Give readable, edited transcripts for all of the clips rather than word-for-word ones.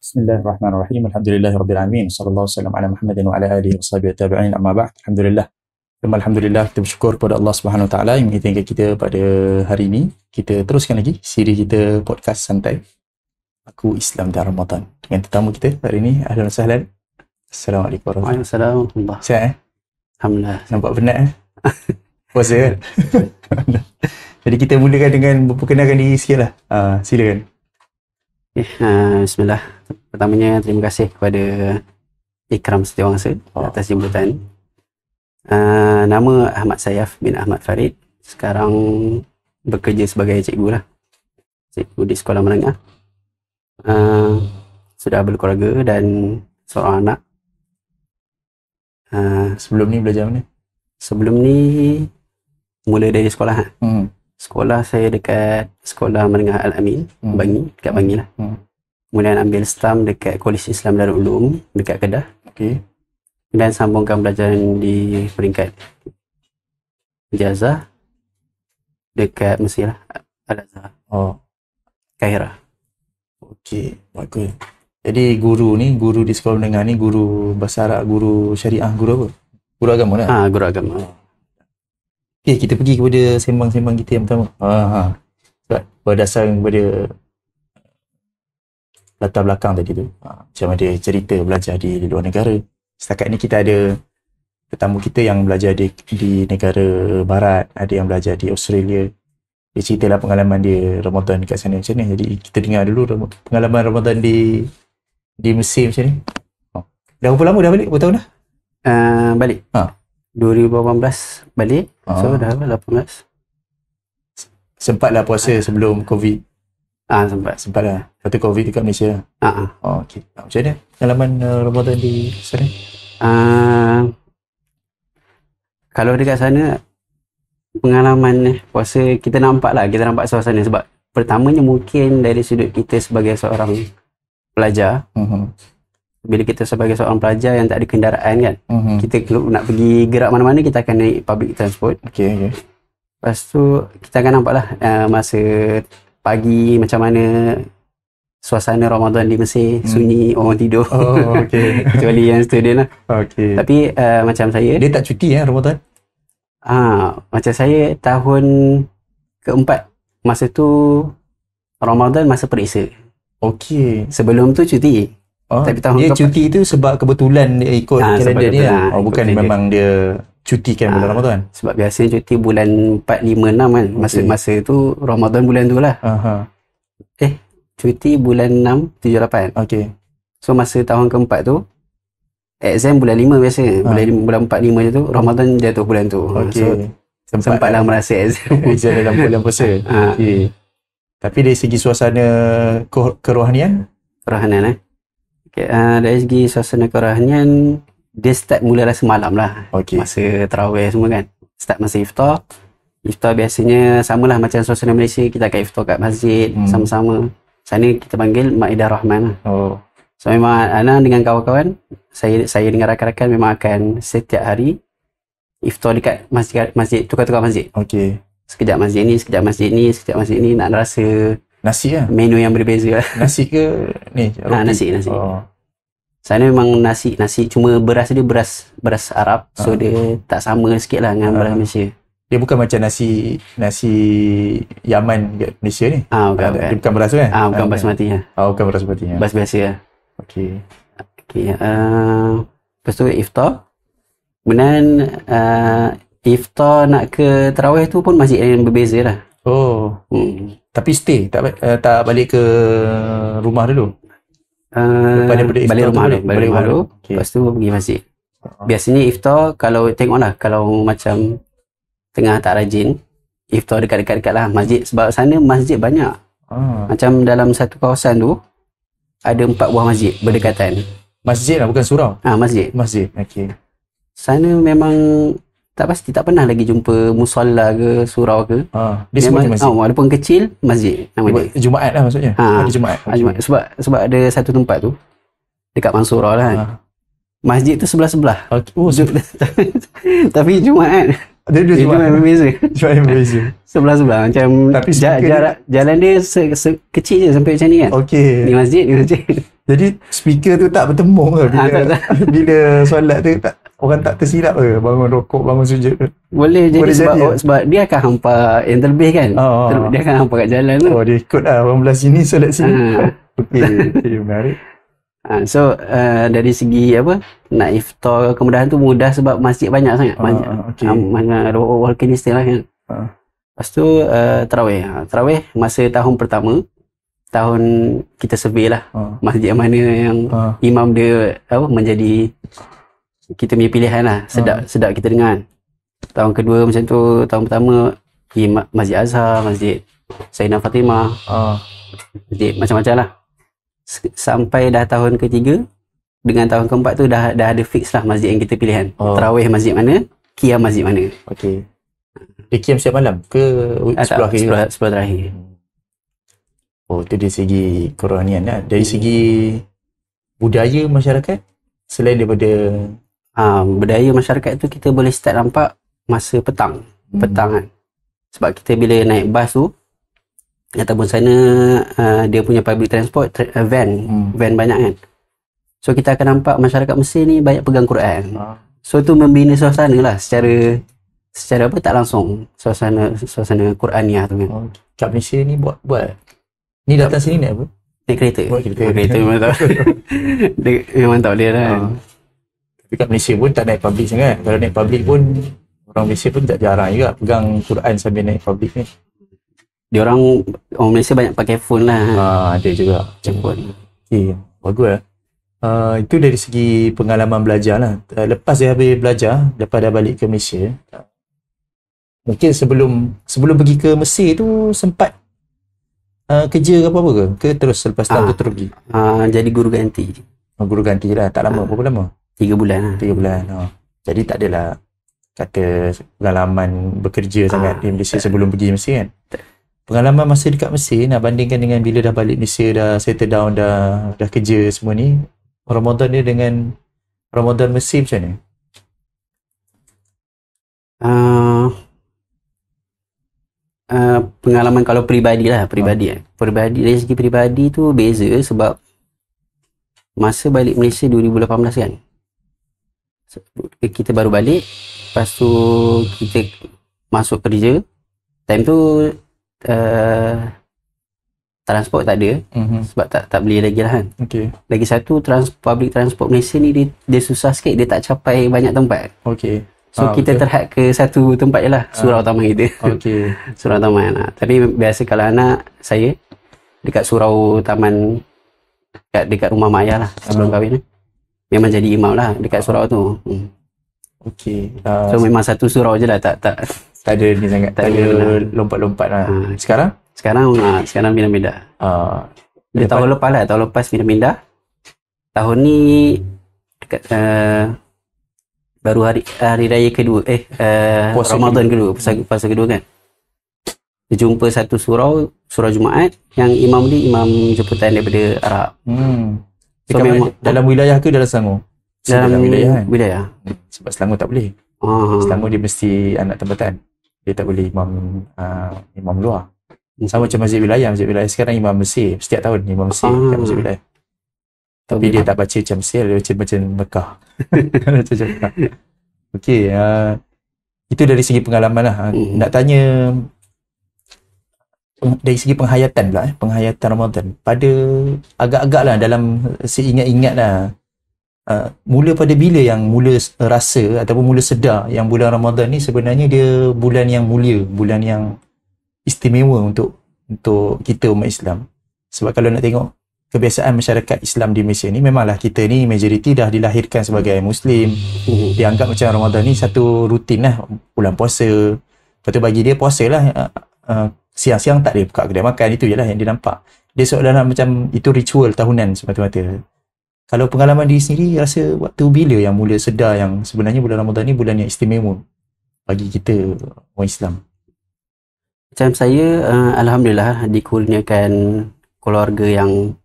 Bismillahirrahmanirrahim. Alhamdulillahirabbil alamin. Sallallahu alaihi wasallam ala Muhammadin wa ala alihi washabihi tabi'in. Amma ba'd. Alhamdulillah. Alhamdulillah kita bersyukur kepada Allah Subhanahu wa taala yang mengizinkan kita pada hari ini kita teruskan lagi siri kita podcast santai Aku Islam dan Ramadan dengan tetamu kita hari ini. Ahlan wa sahlan. Assalamualaikum warahmatullahi Waalaikumsalam. Sihat Alhamdulillah. Nampak penat Puasa kan? Jadi kita mulakan dengan memperkenalkan diri sikit lah. Silakan. Bismillah. Pertamanya terima kasih kepada Ikram Setiawangsa atas jemputan. Nama Ahmad Sayaf bin Ahmad Farid. Sekarang bekerja sebagai cikgu lah. Cikgu di sekolah menengah. Sudah berkeluarga dan seorang anak. Sebelum ni belajar mana? Sebelum ni mula dari sekolah. Sekolah saya dekat Sekolah Menengah Al-Amin, Bangi, dekat Bangi lah. Kemudian ambil STAM dekat Kolej Islam Darul Ulum dekat Kedah. Okey. Dan sambungkan pelajaran di peringkat ijazah dekat Mesir lah, Al-Azhar, Kaihara. Okey, bagus. Jadi guru di sekolah menengah ni guru bahasa Arab, guru syariah, guru apa? Guru agama lah? Guru agama. Okay, kita pergi kepada sembang-sembang kita yang pertama. Sebab berdasarkan kepada latar belakang tadi tu, macam ada cerita belajar di luar negara. Setakat ni kita ada tetamu kita yang belajar di negara barat, ada yang belajar di Australia. Dia ceritalah pengalaman dia Ramadan dekat sana macam ni. Jadi kita dengar dulu pengalaman Ramadan di Mesir macam ni. Dah berapa lama dah balik? Berapa tahun dah? Balik 2018 balik. So dah 18. Sempatlah puasa sebelum Covid. Sempatlah. Lepas tu Covid dekat Malaysia. Okey. Macam mana pengalaman Ramadan di sana? Kalau dekat sana pengalaman puasa kita nampak suasana. Sebab pertamanya mungkin dari sudut kita sebagai seorang pelajar. Bila kita sebagai seorang pelajar yang tak ada kenderaan kan, kita kalau nak pergi gerak mana-mana kita akan naik public transport. Okey. Lepas tu kita akan nampaklah masa pagi macam mana suasana Ramadan di Mesir, sunyi, orang tidur. Okey. Kecuali yang student lah. Okey. Tapi macam saya, dia tak cuti Ramadan? macam saya tahun keempat, masa tu Ramadan masa periksa. Okey. Sebelum tu cuti. Tapi tahun dia cuti tu sebab kebetulan dia ikut kalender dia. Bukan memang dia cutikan bulan Ramadan. Sebab biasanya cuti bulan 4, 5, 6 kan. Masa tu Ramadan bulan tu lah. Cuti bulan 6, 7, 8. Okey. So masa tahun keempat tu exam bulan 5 biasa. Bulan 4, 5 je tu Ramadan jatuh bulan tu. Okey. So sempatlah merasa exam dalam bulan puasa. Okey. Tapi dari segi suasana kerohanian dari segi suasana kerohanian, dia start mula semalam lah. Masa tarawih semua kan. Start masa iftar. Iftar biasanya samalah macam suasana Malaysia. Kita akan iftar kat masjid sama-sama. Sana kita panggil Maidah Rahman lah. So memang Ana dengan kawan-kawan, saya dengan rakan-rakan memang akan setiap hari iftar dekat masjid, tukar-tukar masjid. Okey. Sekejap masjid ni, sekejap masjid ni, sekejap masjid ni, nak rasa nasi lah? Menu yang berbeza lah. Nasi ke ni? Roti? Nasi. Sana memang nasi. Cuma beras dia beras Arab. So dia tak sama sikit lah dengan beras Malaysia. Dia bukan macam nasi Yaman kat Malaysia ni? Bukan. Dia bukan beras tu kan? Bukan basmati lah. Bukan beras basmati. Beras biasa lah. Okey. Lepas tu iftar. Kemudian iftar nak ke tarawih tu pun masjid yang berbeza lah. Tapi stay tak balik ke rumah dulu? Balik rumah dulu. Lepas tu pergi masjid. Biasanya iftar kalau tengoklah, kalau macam tengah tak rajin, iftar dekat-dekat lah masjid. Sebab sana masjid banyak. Macam dalam satu kawasan tu ada 4 buah masjid berdekatan. Masjid lah, bukan surau? Masjid. Okey. Sana memang tak pasti, tak pernah lagi jumpa musolla ke surau ke. Dia semua masjid. Walaupun kecil, masjid nama dia. Jumaat lah maksudnya. Ada Jumaat. Jumaat. Sebab ada satu tempat tu dekat Mansurah lah kan. Masjid tu sebelah-sebelah. Tapi Jumaat. Ada dua Jumaat berbeza. Jumaat yang berbeza. Sebelah-sebelah macam jarak jalan dia kecil je sampai macam ni kan. Okey. Di masjid. Jadi speaker tu tak bertembung ke bila, bila solat tu tak, orang tak tersilap ke bangun rokok, bangun sujud? Boleh jadi sebab dia akan hampa yang terlebih kan. Dia akan hampa kat jalan tu. Dia ikut lah orang belah sini solat sini. Okey, menarik. So dari segi nak iftar kemudahan tu mudah sebab masjid banyak sangat. Banyak walking distance lah kan. Lepas tu Tarawih masa tahun pertama, tahun kita survey lah masjid mana yang imam dia menjadi kita punya pilihan lah, sedap kita dengar. Tahun kedua macam tu, tahun pertama Masjid Azhar, Masjid Sayyidina Fatimah, masjid macam-macam lah. Sampai dah tahun ketiga, dengan tahun keempat tu dah ada fix lah masjid yang kita pilihan. Tarawih masjid mana, qiyam masjid mana. Okey. Dia qiyam setiap malam ke 10 akhir? 10 terakhir. Itu dari segi kerohanian lah. Dari segi budaya masyarakat, selain daripada budaya masyarakat tu kita boleh start nampak masa petang kan. Sebab kita bila naik bas tu ataupun sana dia punya public transport, van banyak kan. So kita akan nampak masyarakat Mesir ni banyak pegang Quran. So tu membina suasana lah secara tak langsung, suasana Quraniah tu kan. Kat Malaysia ni buat ni datang sini naik apa? Naik kereta. Kereta memang tak. Memang tak boleh lah. Tapi kat Malaysia pun tak naik public sangat. Kalau naik public pun orang Malaysia pun tak jarang juga pegang Quran sambil naik public ni. Orang Malaysia banyak pakai phone lah. Ada juga macam phone. Bagus lah. Itu dari segi pengalaman belajar lah. Lepas dia habis belajar, lepas dah balik ke Malaysia, mungkin sebelum pergi ke Mesir tu sempat kerja ke apa-apa ke terus selepas tu terus pergi? Jadi guru ganti. Guru ganti lah, tak lama. Berapa lama? 3 bulan lah. 3 bulan. Jadi tak adalah kata pengalaman bekerja sangat di Malaysia sebelum pergi Mesir kan? Pengalaman masa dekat Mesir nak bandingkan dengan bila dah balik Malaysia, dah settle down, dah kerja semua ni, Ramadan dia dengan Ramadan Mesir macam mana? Pengalaman kalau peribadi dari segi peribadi tu beza sebab masa balik Malaysia 2018 kan, kita baru balik, lepas tu kita masuk kerja, time tu transport tak ada, sebab tak beli lagi lah kan. Lagi satu, public transport Malaysia ni dia susah sikit, dia tak capai banyak tempat. So kita terhad ke satu tempat je lah, surau utama kita. Surau taman lah. Tapi biasa kalau anak saya dekat surau taman dekat rumah mak ayah lah sebelum kahwin, memang jadi imam lah dekat surau tu. So memang satu surau je lah, tak ada ni sangat, tak ada lompat-lompat lah. Sekarang pindah-pindah. Dia tahun lepas pindah-pindah. Tahun ni dekat baru hari raya kedua, Ramadan kedua, puasa kedua kan. Dia jumpa satu surau Jumaat yang imam dia imam jemputan daripada Arab. So memang dalam wilayah ke dalam Selangor? Dalam wilayah kan? Wilayah. Sebab Selangor tak boleh. Selangor dia mesti anak tempatan. Dia tak boleh imam luar. Sama macam masjid wilayah sekarang imam Mesir. Setiap tahun imam Mesir kat masjid wilayah. Tapi dia tak baca macam Mesir, dia baca macam Mekah. Itu dari segi pengalaman lah. Nak tanya dari segi penghayatan pula, penghayatan Ramadan. Pada agak-agak lah dalam seingat-ingat lah, mula pada bila yang mula rasa ataupun mula sedar yang bulan Ramadan ni sebenarnya dia bulan yang mulia, bulan yang istimewa untuk kita umat Islam. Sebab kalau nak tengok kebiasaan masyarakat Islam di Malaysia ni, memanglah kita ni majoriti dah dilahirkan sebagai Muslim. Dianggap macam Ramadan ni satu rutin lah, bulan puasa. Lepas tu bagi dia puasa lah, siang-siang tak ada buka kedai makan, itu je lah yang dia nampak. Dia seolah-olah macam itu ritual tahunan semata-mata. Kalau pengalaman diri sendiri, rasa waktu bila yang mula sedar yang sebenarnya bulan Ramadan ni bulan yang istimewa bagi kita orang Islam? Macam saya, Alhamdulillah dikurniakan keluarga yang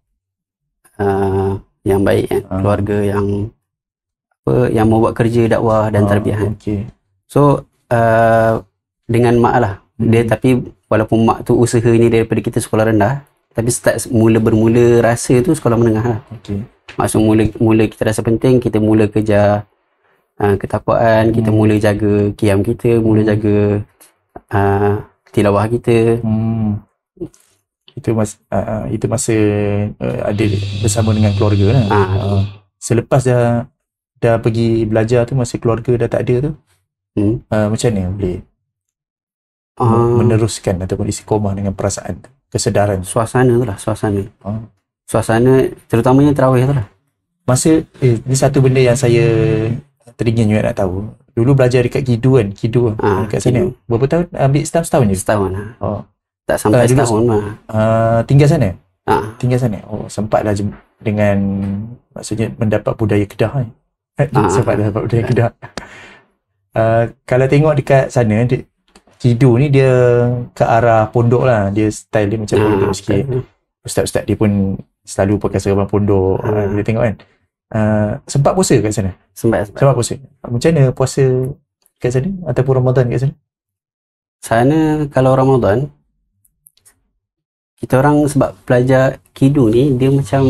baik, keluarga yang mau buat kerja dakwah dan tarbiyah. So dengan mak lah, dia tapi walaupun mak tu usaha ni daripada kita sekolah rendah, Tapi start bermula rasa tu sekolah menengah lah. Maksud mula kita rasa penting, kita mula kejar ketakwaan, kita mula jaga qiyam kita, mula jaga tilawah kita. Itu masa ada bersama dengan keluarga lah. Selepas dah pergi belajar tu, masa keluarga dah tak ada tu, macam mana boleh meneruskan ataupun istiqomah dengan perasaan tu, kesedaran? Suasana tu lah, suasana terutamanya tarawih tu lah. Masa ni satu benda yang saya teringin juga nak tahu. Dulu belajar dekat Kidu kan, dekat sana. Berapa tahun? Ambil setahun je? Setahun lah. Tak sampai setahun lah. Tinggal sana? Tinggal sana. Sempatlah dengan, maksudnya mendapat budaya Kedah kan? Sempat dapat budaya Kedah. Kalau tengok dekat sana, Kidu ni dia ke arah pondok lah. Dia style dia macam pondok sikit. Ustaz-ustaz dia pun selalu pakai serban pondok. Dia tengok kan. Sempat puasa kat sana? Sempat puasa. Macam mana puasa kat sana? Ataupun Ramadan kat sana? Sana kalau Ramadan, kita orang sebab pelajar Kidu ni, dia macam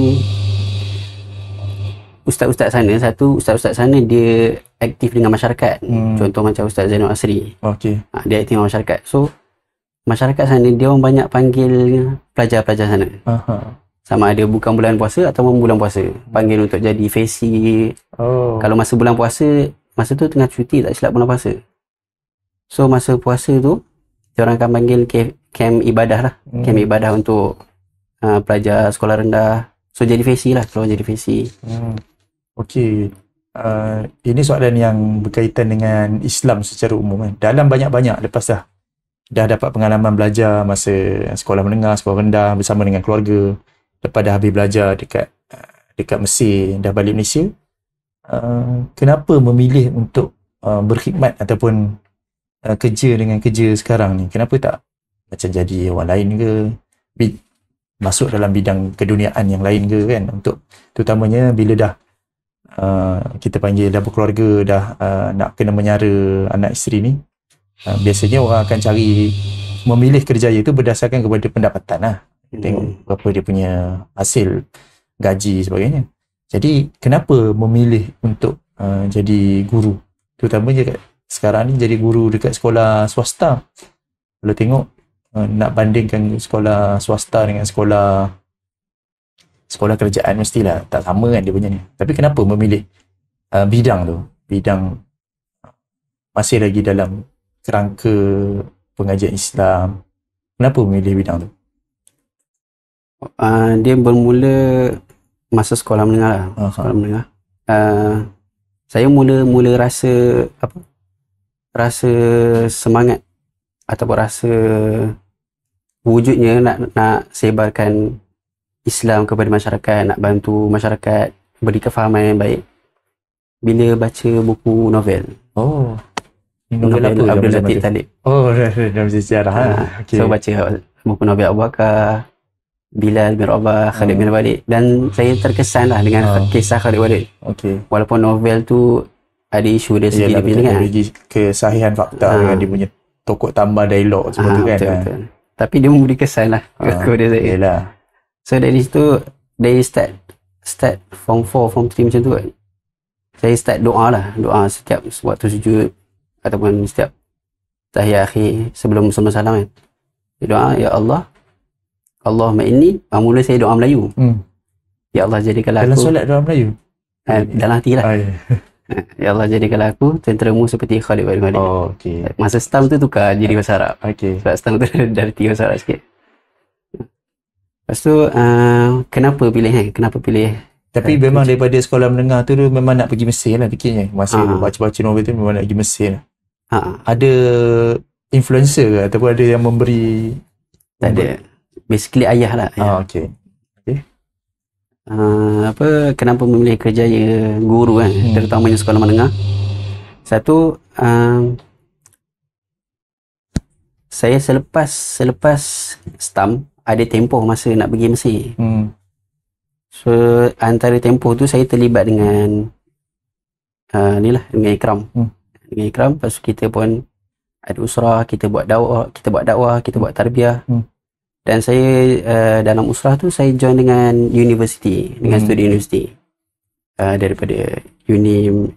ustaz-ustaz sana dia aktif dengan masyarakat. Contoh macam Ustaz Zainul Asri. Dia aktif dengan masyarakat. So masyarakat sana dia orang banyak panggil pelajar-pelajar sana. Sama ada bukan bulan puasa ataupun bulan puasa, panggil untuk jadi fesi. Kalau masa bulan puasa, masa tu tengah cuti tak silap bulan puasa. So masa puasa tu dia orang akan panggil camp ibadah lah. Camp ibadah untuk pelajar sekolah rendah. So jadi fesi lah, keluar jadi fesi. Ini soalan yang berkaitan dengan Islam secara umum kan. Dalam banyak-banyak lepas dah dapat pengalaman belajar masa sekolah menengah, sekolah rendah bersama dengan keluarga, lepas dah habis belajar dekat Mesir, dah balik Malaysia, kenapa memilih untuk berkhidmat ataupun kerja dengan kerja sekarang ni? Kenapa tak macam jadi orang lain ke, masuk dalam bidang keduniaan yang lain ke kan, untuk terutamanya bila dah kita panggil dah berkeluarga, dah nak kena menyara anak isteri ni, biasanya orang akan cari memilih kerjaya itu berdasarkan kepada pendapatan lah. Tengok berapa dia punya hasil, gaji sebagainya. Jadi kenapa memilih untuk jadi guru, terutamanya sekarang ni jadi guru dekat sekolah swasta? Kalau tengok nak bandingkan sekolah swasta dengan sekolah kerajaan, mestilah tak sama kan dia punya ni. Tapi kenapa memilih bidang tu, bidang masih lagi dalam kerangka pengajian Islam, kenapa memilih bidang tu? Dia bermula masa sekolah menengah lah. Sekolah menengah. Saya mula rasa semangat ataupun rasa wujudnya nak sebarkan Islam kepada masyarakat, nak bantu masyarakat beri kefahaman yang baik bila baca buku novel. Novel apa? Abdul Latif Talib. Dalam sejarah. So baca buku novel Abu Bakar, Bilal bin Rabah, Khalid bin Walid, dan saya terkesan lah dengan kisah Khalid Walid. Walaupun novel tu ada isu dia sendiri kan, kesahihan fakta dengan dia punya tokoh tambah dialog semua tu kan. Betul. Tapi dia memberi kesan lah kepada saya. So dari situ, dari start form 4, form 3 macam tu kan, saya start doa setiap waktu sujud ataupun setiap tahiyat akhir sebelum salam kan. Doa, ya Allah, Allahumma inni, mula saya doa Melayu. Ya Allah, jadikanlah dalam aku, solat doa Melayu? Dalam hati lah. Ya Allah, jadikanlah aku tenteramu seperti Khalid bin Walid. Masa setahun tu tukar jadi bahasa Arab. Sebab setahun tu dari 3 bahasa Arab sikit. Lepas tu kenapa pilih tapi memang daripada sekolah menengah tu memang nak pergi Mesir lah fikirnya. Masa baca-baca novel tu memang nak pergi Mesir lah. Ada influencer ke ataupun ada yang memberi? Tak ada. Basically ayah lah. Kenapa memilih kerjaya guru kan, terutamanya sekolah menengah? Satu, saya selepas STAM ada tempoh masa nak pergi Mesir. So antara tempoh tu saya terlibat dengan dengan Ikram. Dengan Ikram, lepas tu kita pun ada usrah, kita buat dakwah, kita buat tarbiyah. Dan saya dalam usrah tu saya join dengan universiti, dengan studi universiti. Daripada UNIM,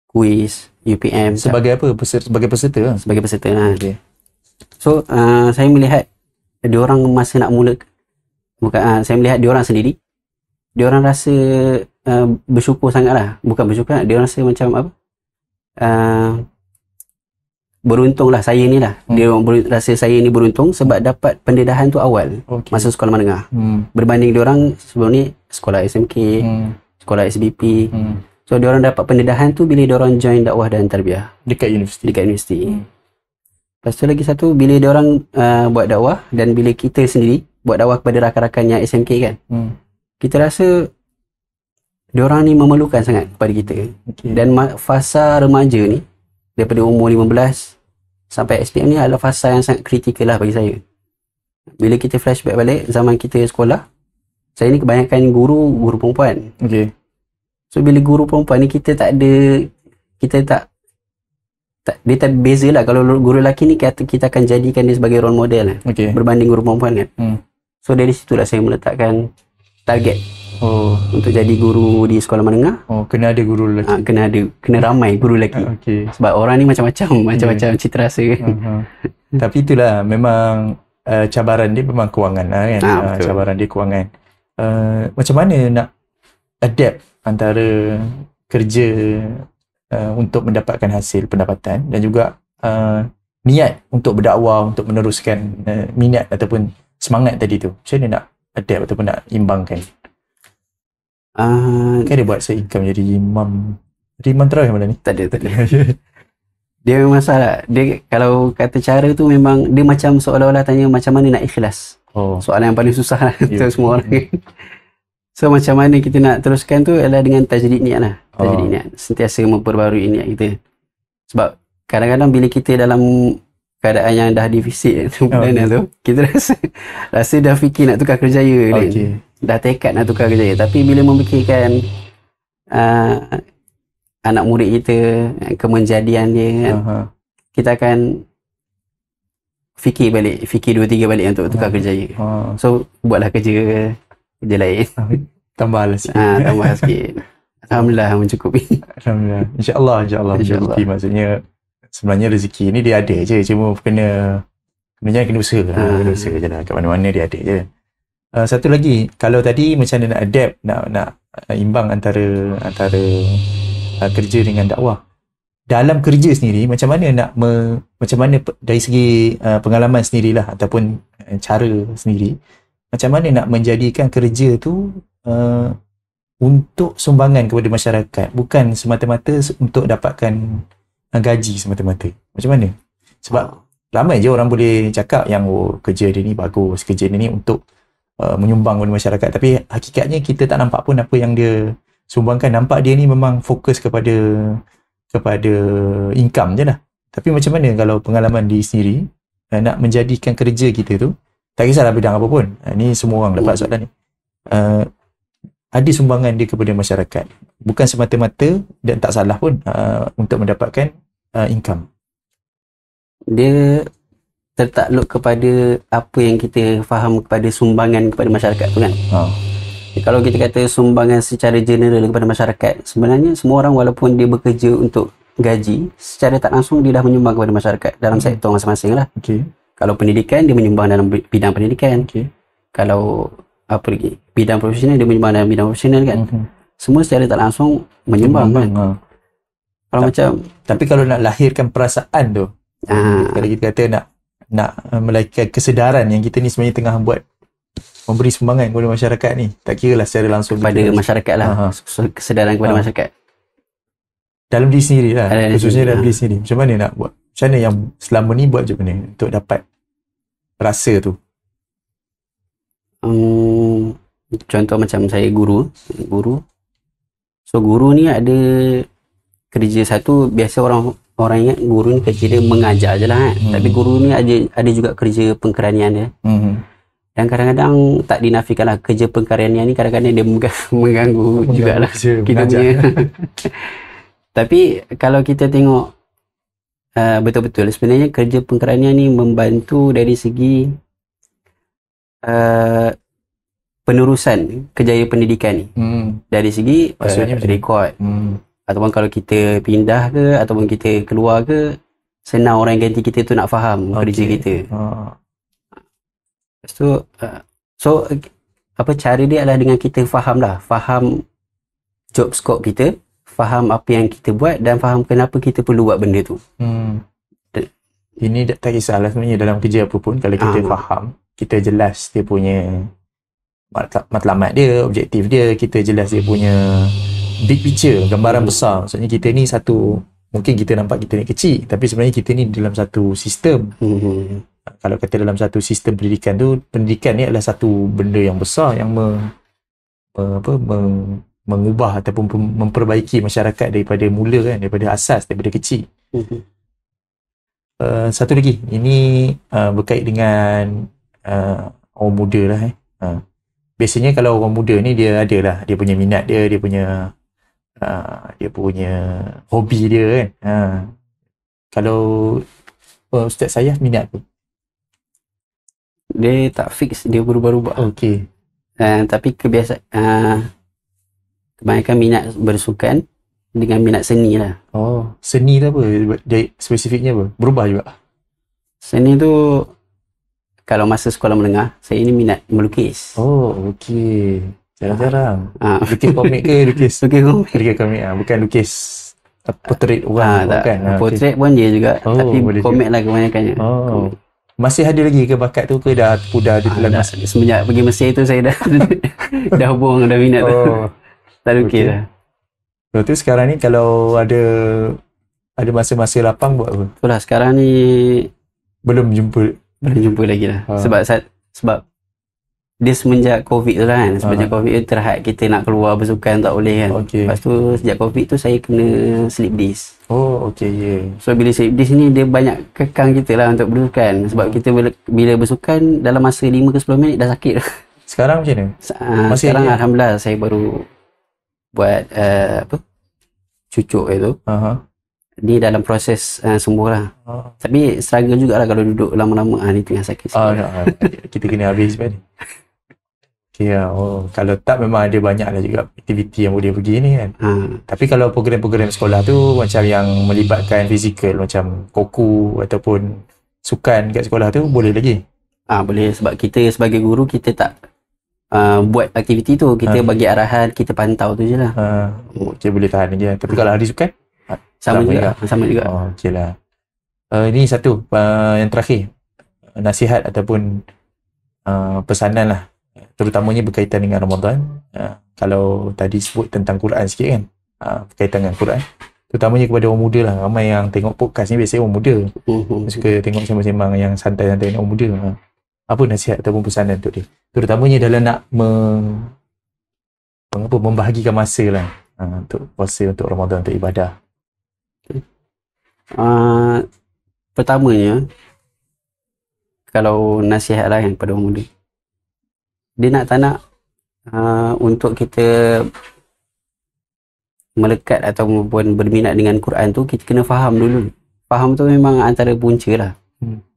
KUIS, UPM. Sebagai apa? Sebagai peserta lah? Sebagai peserta lah. Okay. So, saya melihat diorang masa nak mula, saya melihat diorang sendiri, diorang rasa bersyukur sangat lah. Bukan bersyukur, diorang rasa macam apa? Beruntung lah saya ni lah. Dia rasa saya ni beruntung sebab dapat pendedahan tu awal masa sekolah menengah. Berbanding diorang sebelum ni sekolah SMK, sekolah SBP. So diorang dapat pendedahan tu bila diorang join dakwah dan tarbiyah dekat universiti. Lepas tu lagi satu, bila diorang buat dakwah dan bila kita sendiri buat dakwah kepada rakan-rakan yang SMK kan, kita rasa diorang ni memerlukan sangat kepada kita. Dan fasa remaja ni daripada umur 15 sampai SPM ni adalah fasa yang sangat kritikal lah bagi saya. Bila kita flashback balik zaman kita sekolah, saya ni kebanyakan guru perempuan. So bila guru perempuan ni kita tak dia tak beza lah. Kalau guru lelaki ni kita akan jadikan dia sebagai role model lah, berbanding guru perempuan kan. So dari situlah saya meletakkan target untuk jadi guru di sekolah menengah. Kena ada guru lelaki. Kena ramai guru lelaki. Sebab orang ni macam-macam cita rasa. Tapi itulah memang cabaran dia memang kewangan lah kan. Cabaran dia kewangan. Macam mana nak adapt antara kerja untuk mendapatkan hasil pendapatan dan juga niat untuk berdakwah, untuk meneruskan minat ataupun semangat tadi tu. Macam mana nak adapt ataupun nak imbangkan? Kan dia buat saya income jadi imam. Jadi imam terawih malam ni? Tak ada. Dia memang salah. Dia kalau kata cara tu memang dia macam seolah-olah tanya macam mana nak ikhlas. Soalan yang paling susah lah untuk semua orang. So macam mana kita nak teruskan tu adalah dengan tajdid niat lah. Tajdid niat. Sentiasa memperbarui niat kita. Sebab kadang-kadang bila kita dalam keadaan yang dah defisit tu, kita rasa dah fikir nak tukar kerjaya kan. Dah tekad nak tukar kerjaya. Tapi bila memikirkan anak murid kita, kemenjadian dia kan, kita akan fikir 2-3 balik untuk tukar kerjaya. So buatlah kerja lain. Tambahlah sikit. Tambah sikit. Alhamdulillah mencukupi. Alhamdulillah. InsyaAllah mencukupi. Maksudnya sebenarnya rezeki ni dia ada je. Cuma kena usaha. Kena usaha je lah. Kat mana-mana dia ada je. Satu lagi, kalau tadi macam mana nak adapt, nak imbang antara kerja dengan dakwah. Dalam kerja sendiri, macam mana macam mana dari segi pengalaman sendirilah ataupun cara sendiri, macam mana nak menjadikan kerja tu untuk sumbangan kepada masyarakat, bukan semata-mata untuk dapatkan gaji semata-mata. Macam mana? Sebab ramai je orang boleh cakap yang kerja dia ni bagus, kerja dia ni untuk menyumbang kepada masyarakat, tapi hakikatnya kita tak nampak pun apa yang dia sumbangkan. Nampak dia ni memang fokus kepada income je lah. Tapi macam mana kalau pengalaman diri sendiri nak menjadikan kerja kita tu, tak kisahlah bidang apa pun, ni semua orang dapat soalan ni, ada sumbangan dia kepada masyarakat, bukan semata-mata, dan tak salah pun untuk mendapatkan income. Dia tertakluk kepada apa yang kita faham kepada sumbangan kepada masyarakat tu kan. Kalau kita kata sumbangan secara general kepada masyarakat, sebenarnya semua orang walaupun dia bekerja untuk gaji, secara tak langsung dia dah menyumbang kepada masyarakat dalam sektor masing-masing lah. Kalau pendidikan, dia menyumbang dalam bidang pendidikan. Kalau apa lagi, bidang profesional, dia menyumbang dalam bidang profesional kan. Semua secara tak langsung menyumbang kan. Kalau macam, tapi kalau nak lahirkan perasaan tu, kalau kita kata nak melahirkan kesedaran yang kita ni sebenarnya tengah memberi sumbangan kepada masyarakat ni, tak kira lah secara langsung kepada masyarakat lah. Kesedaran kepada masyarakat dalam diri sendiri lah, khususnya dalam diri sendiri. Macam mana nak buat? Macam mana yang selama ni buat je mana untuk dapat rasa tu? Contoh macam saya guru. So guru ni ada kerja satu, biasa orang ingat guru ni kerja dia mengajar je lah kan. Tapi guru ni ada juga kerja pengkeranian dia. Dan kadang-kadang tak dinafikan lah, kerja pengkeranian ni kadang-kadang dia mengganggu jugalah kita punya. Tapi kalau kita tengok betul-betul sebenarnya kerja pengkeranian ni membantu dari segi penerusan kejayaan pendidikan ni. Dari segi rekod. Ataupun kalau kita pindah ke ataupun kita keluar ke, senang orang ganti kita tu nak faham kerja kita. Lepas tu so apa cara dia adalah dengan kita faham job scope kita, faham apa yang kita buat dan faham kenapa kita perlu buat benda tu. Ini tak kisahlah sebenarnya dalam kerja apa pun, kalau kita faham, kita jelas dia punya matlamat dia, objektif dia, kita jelas dia punya big picture, gambaran besar. Maksudnya kita ni satu, mungkin kita nampak kita ni kecil, tapi sebenarnya kita ni dalam satu sistem. Kalau kata dalam satu sistem pendidikan tu, pendidikan ni adalah satu benda yang besar yang mengubah ataupun memperbaiki masyarakat daripada mula kan, daripada asas, daripada kecil. Satu lagi, ini berkait dengan orang muda lah. Biasanya kalau orang muda ni dia ada lah, dia punya minat dia, dia punya hobi dia kan. Kalau Ustaz saya minat tu, dia tak fix, dia berubah-ubah. Okey. Tapi kebiasaan kebanyakan minat bersukan dengan minat seni lah. Seni tu apa? Spesifiknya apa? Berubah juga? Seni tu kalau masa sekolah menengah, saya ni minat melukis. Okey. Jarang-jarang. Lukis komik ke lukis? Lukis komik. Bukan lukis portrait orang kan? Portrait pun dia juga. Tapi komik lah kebanyakannya. Masih ada lagi ke bakat tu ke dah pudar di telan masa? Semenjak pergi Mesir tu saya dah buang dah minat tu. Tak lukis lah. Lepas tu sekarang ni kalau ada masa-masa lapang buat apa? Itulah sekarang ni belum jumpa lagi lah. Sebab dia semenjak Covid tu lah kan. Semenjak Covid tu terhad kita nak keluar bersukan tak boleh kan. Lepas tu sejak Covid tu saya kena slip disc. So bila slip disc ni dia banyak kekang kita lah untuk bersukan. Sebab kita bila bersukan dalam masa 5 ke 10 minit dah sakit. Sekarang macam mana? Sekarang alhamdulillah saya baru buat cucuk itu. Ni dalam proses sembuh lah. Tapi struggle jugalah kalau duduk lama-lama. Ni tengah sakit sikit. Kita kena habis sebab ni. Kalau tak memang ada banyak lah juga aktiviti yang boleh pergi ni kan. Tapi kalau program-program sekolah tu macam yang melibatkan fizikal, macam koku ataupun sukan kat sekolah tu, boleh lagi? Boleh, sebab kita sebagai guru kita tak buat aktiviti tu. Kita bagi arahan, kita pantau tu je lah. Boleh tahan lagi. Tapi kalau hari sukan? Sama juga. Okey lah. Ini satu yang terakhir, nasihat ataupun pesanan lah, terutamanya berkaitan dengan Ramadan. Kalau tadi sebut tentang Quran sikit kan, berkaitan dengan Quran, terutamanya kepada orang muda lah. Ramai yang tengok podcast ni biasanya orang muda, suka tengok sembang-sembang yang santai-santai dengan orang muda. Apa nasihat ataupun pesanan untuk dia, terutamanya dalam nak membahagikan masa lah, untuk puasa, untuk Ramadan, untuk ibadah? Pertamanya, kalau nasihat lah yang pada orang muda, dia nak tak nak untuk kita melekat ataupun berminat dengan Quran tu, kita kena faham dulu. Faham tu memang antara punca lah.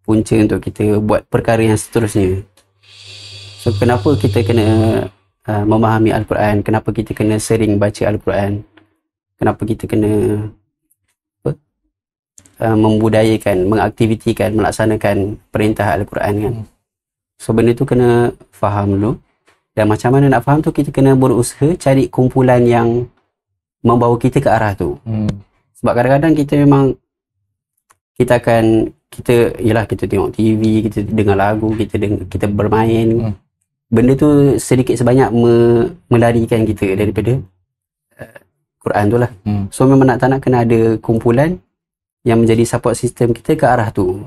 Punca untuk kita buat perkara yang seterusnya. So kenapa kita kena memahami Al-Quran, kenapa kita kena sering baca Al-Quran, kenapa kita kena membudayakan, mengaktivitikan, melaksanakan perintah Al-Quran kan. So benda tu kena faham dulu. Dan macam mana nak faham tu, kita kena berusaha cari kumpulan yang membawa kita ke arah tu. Sebab kadang-kadang kita memang kita tengok TV, kita dengar lagu, kita bermain. Benda tu sedikit sebanyak melarikan kita daripada Quran tu lah. So memang nak tak nak kena ada kumpulan yang menjadi support system kita ke arah tu.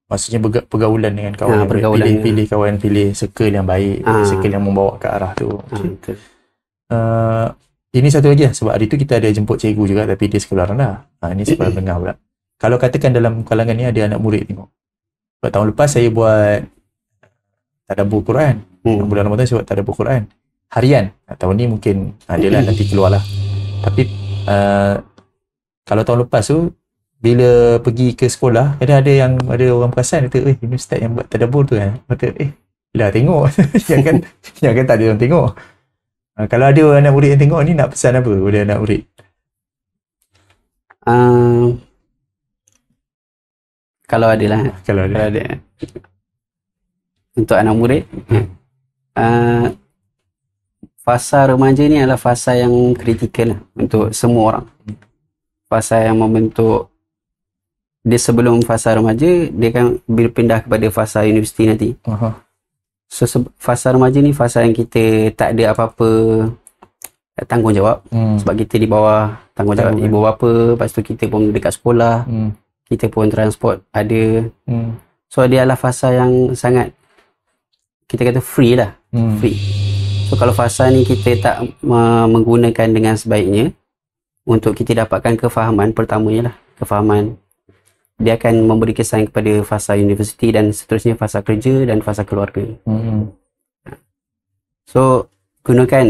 Maksudnya pergaulan dengan kawan, pilih kawan, pilih circle yang baik, circle yang membawa ke arah tu. Ini satu lagi lah, sebab hari tu kita ada jemput cikgu juga, tapi dia sekolah rendah. Ini sekolah menengah pula. Kalau katakan dalam kalangan ni ada anak murid tengok, sebab tahun lepas saya buat tadabbur Quran, bulan Ramadan saya buat tadabbur Quran harian. Tahun ni mungkin dia lah nanti keluar lah. Tapi kalau tahun lepas tu bila pergi ke sekolah, kadang ada orang perasan kata, ini ustaz yang buat tadabbur tu kan. Kata, lah tengok. yang kan tak ada orang tengok. Kalau ada anak murid yang tengok ni, nak pesan apa pada anak murid? Kalau ada. Untuk anak murid, fasa remaja ni adalah fasa yang kritikal lah untuk semua orang. Fasa yang membentuk dia sebelum fasa remaja, dia kan berpindah kepada fasa universiti nanti. So fasa remaja ni fasa yang kita tak ada apa-apa tanggungjawab, sebab kita di bawah tanggungjawab ibu bapa, lepas tu kita pun dekat sekolah, kita pun transport ada. So dia adalah fasa yang sangat, kita kata free lah, free. So kalau fasa ni kita tak menggunakan dengan sebaiknya untuk kita dapatkan kefahaman, pertamanya lah kefahaman, dia akan memberi kesan kepada fasa universiti dan seterusnya fasa kerja dan fasa keluarga. So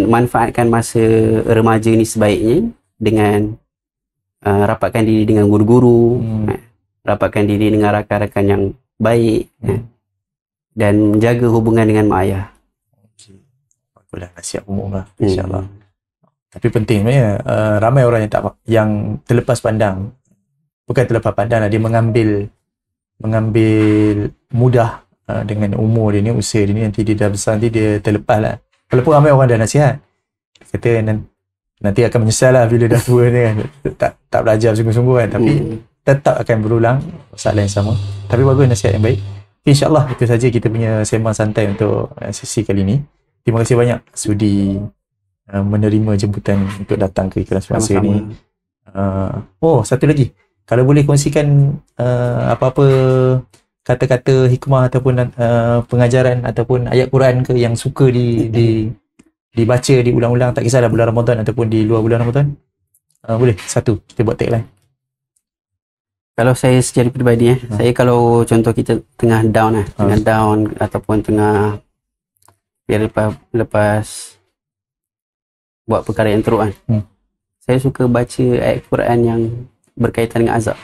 manfaatkan masa remaja ni sebaiknya dengan rapatkan diri dengan guru-guru, rapatkan diri dengan rakan-rakan yang baik, dan menjaga hubungan dengan mak ayah. Baguslah, nasihat umum lah, insyaAllah. Tapi penting sebenarnya, ramai orang yang terlepas pandang. Bukan terlepas pandang lah, dia mengambil mudah dengan umur dia ni, usia dia ni, nanti dia dah besar, nanti dia terlepas lah. Walaupun ramai orang dah nasihat, kata nanti akan menyesal lah bila dah tua ni kan, tak belajar sungguh-sungguh kan, tapi tetap akan berulang masalah yang sama. Tapi bagus nasihat yang baik. InsyaAllah itu saja kita punya sembang santai untuk sesi kali ni. Terima kasih banyak sudi menerima jemputan untuk datang ke Ikhlas Semasa ni. Satu lagi, kalau boleh kongsikan apa-apa kata-kata hikmah ataupun pengajaran ataupun ayat Quran ke yang suka dibaca, diulang-ulang, tak kisahlah bulan Ramadan ataupun di luar bulan Ramadan. Boleh satu kita buat tagline. Kalau saya secara peribadi, saya kalau contoh kita tengah down tengah down ataupun tengah lepas buat perkara yang teruk kan, saya suka baca ayat Quran yang berkaitan dengan azab.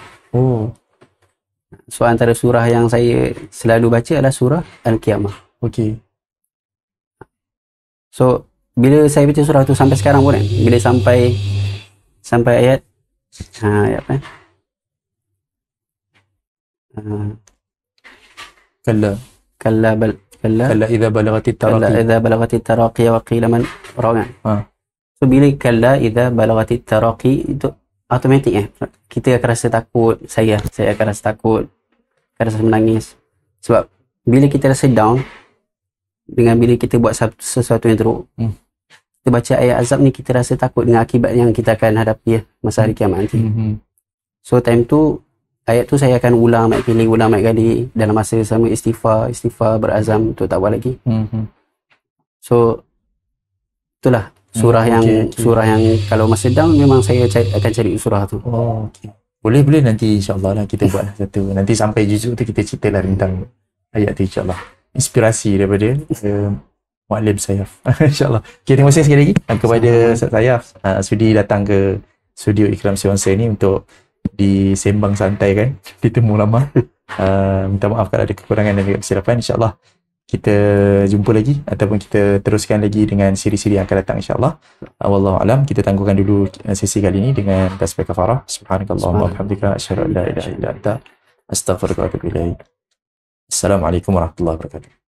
So antara surah yang saya selalu baca adalah surah Al-Qiyamah. So bila saya baca surah tu sampai sekarang pun kan, bila sampai ayat ayat apa? Kalla idza balagatit taraqi wa qila man rawan. So bila kalla idza balagatit taraqi, itu automatik kita akan rasa takut, saya akan rasa takut, akan rasa menangis. Sebab bila kita rasa down dengan bila kita buat sesuatu yang teruk, kita baca ayat azab ni, kita rasa takut dengan akibat yang kita akan hadapi masa hari kiamat nanti. So time tu, ayat tu saya akan ulang banyak kali dalam masa sama, istighfar, berazam untuk tak buat lagi. So itulah surah yang kalau masa down memang saya akan cari surah tu. Boleh nanti insyaAllah lah kita buat satu. Nanti sampai juzuk tu kita cerita lah tentang ayat tu insyaAllah. Inspirasi daripada Muallim Sayaf. InsyaAllah. Terima kasih sekali lagi kepada Ustaz Sayaf sudi datang ke studio Ikram Semasa ni untuk disembang santai kan, ditemu lama. Minta maaf kalau ada kekurangan dan kesilapan. InsyaAllah kita jumpa lagi ataupun kita teruskan lagi dengan siri-siri yang akan datang insyaAllah. Wallahu alam. Kita tangguhkan dulu sesi kali ini dengan tasbih kafarah. Subhanakallahumma wa bihamdika asyhadu an la ilaha illa anta astaghfiruka wa atubu ilaik. Assalamualaikum warahmatullahi wabarakatuh.